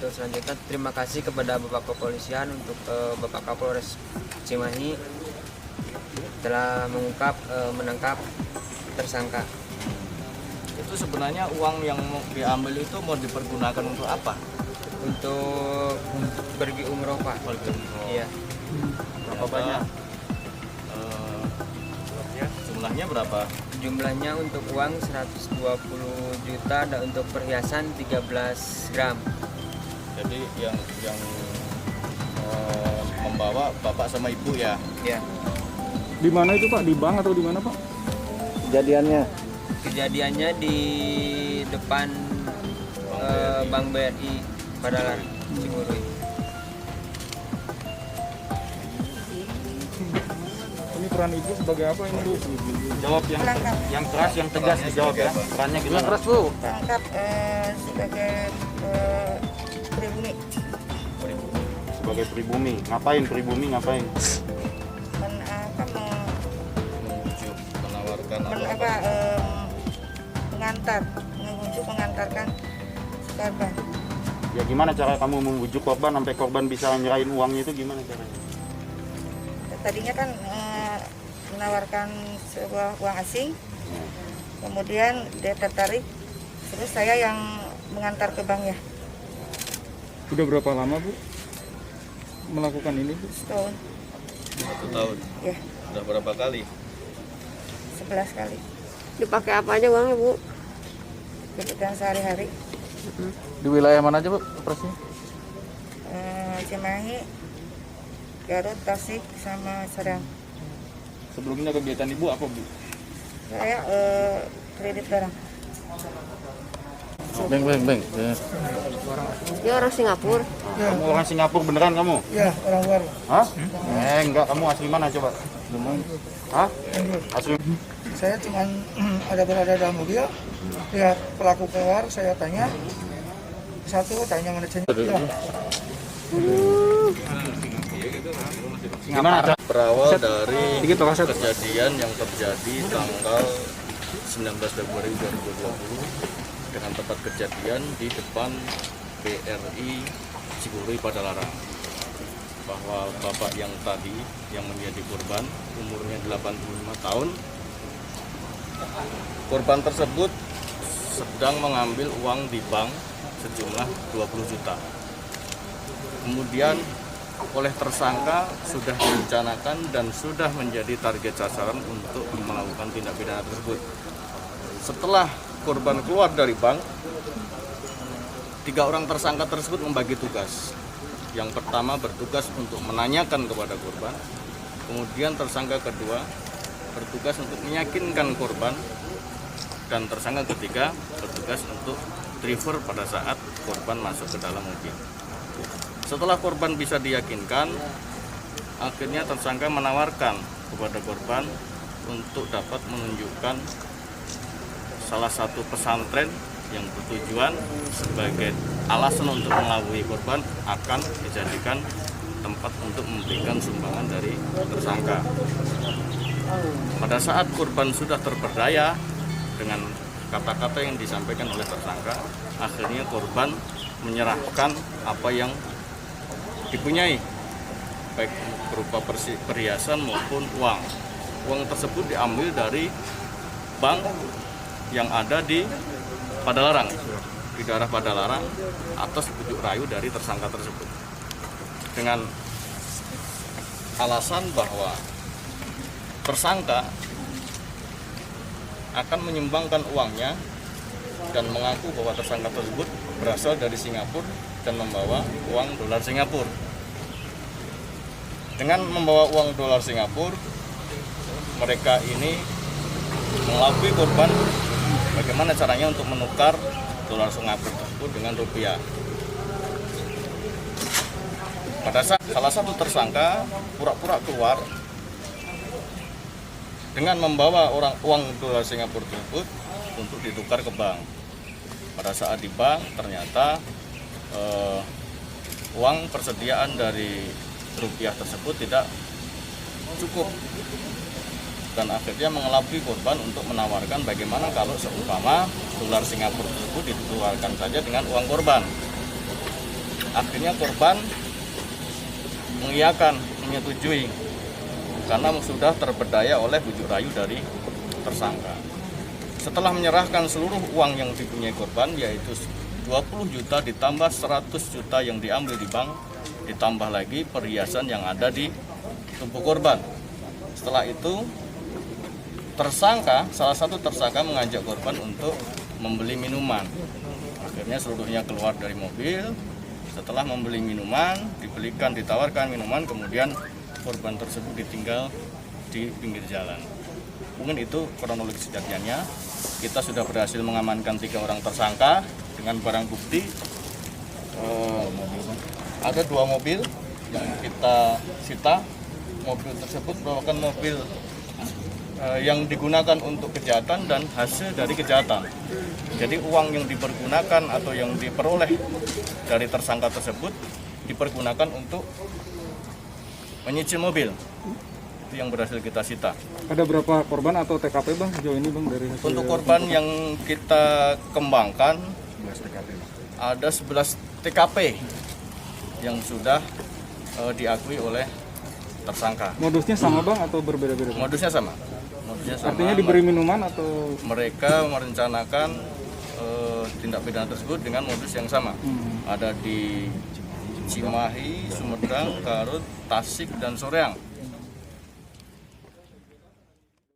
untuk selanjutnya terima kasih kepada Bapak Kepolisian untuk Bapak Kapolres Cimahi telah mengungkap menangkap tersangka. Itu sebenarnya uang yang mau diambil itu mau dipergunakan untuk apa? Untuk pergi umroh, Pak. Pergi umroh. Iya. Berapa banyak? Jumlahnya berapa? Jumlahnya untuk uang 120 juta dan untuk perhiasan 13 gram. Jadi yang membawa bapak sama ibu ya? Iya. Di mana itu Pak? Di bank atau di mana Pak? Kejadiannya di depan Bank BRI Padalarang Cibului. Ini peran ibu sebagai apa ini Bu? Jawab yang keras, yang tegas dijawab ya. Perannya gimana? Keras Bu. Tangkap sebagai pribumi, Sebagai pribumi. Ngapain pribumi ngapain? Menuju menawarkan mengantarkan korban. Ya gimana cara kamu membujuk korban sampai korban bisa nyerahin uangnya itu gimana caranya? Tadinya kan menawarkan sebuah uang asing, kemudian dia tertarik, terus saya yang mengantar ke banknya. Udah berapa lama Bu melakukan ini Bu? Setahun, 1 tahun. ya, Udah berapa kali? 11 kali. Dipakai apa aja uangnya Bu? Kebutuhan sehari-hari. Di wilayah mana aja Bu operasinya? Cimahi, Garut, Tasik, sama Serang. Sebelumnya kegiatan Ibu apa Bu? Saya kredit barang. Beng. Dia orang Singapura. Kamu orang Singapura beneran kamu? Ya, orang luar. Hah? Enggak, kamu asli mana coba? Hah? Asli. Saya cuma ada berada dalam mobil, lihat pelaku keluar, saya tanya, satu tanya manajernya. Ya. Gimana? Berawal dari kejadian yang terjadi tanggal 19 Februari 2020 dengan tempat kejadian di depan BRI Cibului Padalarang, bahwa bapak yang tadi yang menjadi korban umurnya 85 tahun. Korban tersebut sedang mengambil uang di bank sejumlah 20 juta. Kemudian oleh tersangka sudah direncanakan dan sudah menjadi target sasaran untuk melakukan tindak pidana tersebut. Setelah korban keluar dari bank, 3 orang tersangka tersebut membagi tugas. Yang pertama bertugas untuk menanyakan kepada korban, kemudian tersangka kedua bertugas untuk meyakinkan korban, dan tersangka ketiga bertugas untuk driver pada saat korban masuk ke dalam mobil. Setelah korban bisa diyakinkan, akhirnya tersangka menawarkan kepada korban untuk dapat menunjukkan salah satu pesantren yang bertujuan sebagai alasan untuk mengelabui korban akan dijadikan tempat untuk memberikan sumbangan dari tersangka. Pada saat korban sudah terperdaya dengan kata-kata yang disampaikan oleh tersangka, akhirnya korban menyerahkan apa yang dipunyai, baik berupa perhiasan maupun uang. Uang tersebut diambil dari bank yang ada di Padalarang, di daerah Padalarang, atas bujuk rayu dari tersangka tersebut, dengan alasan bahwa tersangka akan menyumbangkan uangnya dan mengaku bahwa tersangka tersebut berasal dari Singapura dan membawa uang dolar Singapura. Dengan membawa uang dolar Singapura, mereka ini mengelabui korban bagaimana caranya untuk menukar dolar Singapura tersebut dengan rupiah. Pada saat salah satu tersangka pura-pura keluar dengan membawa uang dolar Singapura tersebut untuk ditukar ke bank. Pada saat di bank ternyata uang persediaan dari rupiah tersebut tidak cukup, dan akhirnya mengelabui korban untuk menawarkan bagaimana kalau seumpama dolar Singapura tersebut ditukarkan saja dengan uang korban. Akhirnya korban mengiyakan, menyetujui karena sudah terpedaya oleh bujuk rayu dari tersangka. Setelah menyerahkan seluruh uang yang dipunyai korban, yaitu 20 juta ditambah 100 juta yang diambil di bank, ditambah lagi perhiasan yang ada di tubuh korban. Setelah itu salah satu tersangka mengajak korban untuk membeli minuman. Akhirnya seluruhnya keluar dari mobil. Setelah membeli minuman, ditawarkan minuman, kemudian korban tersebut ditinggal di pinggir jalan. Mungkin itu kronologi kejadiannya. Kita sudah berhasil mengamankan 3 orang tersangka dengan barang bukti. Ada 2 mobil yang kita sita. Mobil tersebut merupakan mobil yang digunakan untuk kejahatan dan hasil dari kejahatan. Jadi uang yang dipergunakan atau yang diperoleh dari tersangka tersebut dipergunakan untuk menyicil mobil. Itu yang berhasil kita sita. Ada berapa korban atau TKP bang sejauh ini bang dari hasil? Untuk korban yang kita kembangkan ada 11 TKP yang sudah diakui oleh tersangka. Modusnya sama bang atau berbeda-beda? Modusnya sama. Artinya diberi minuman atau? Mereka merencanakan tindak pidana tersebut dengan modus yang sama. Ada di Cimahi, Sumedang, Garut, Tasik, dan Soreang.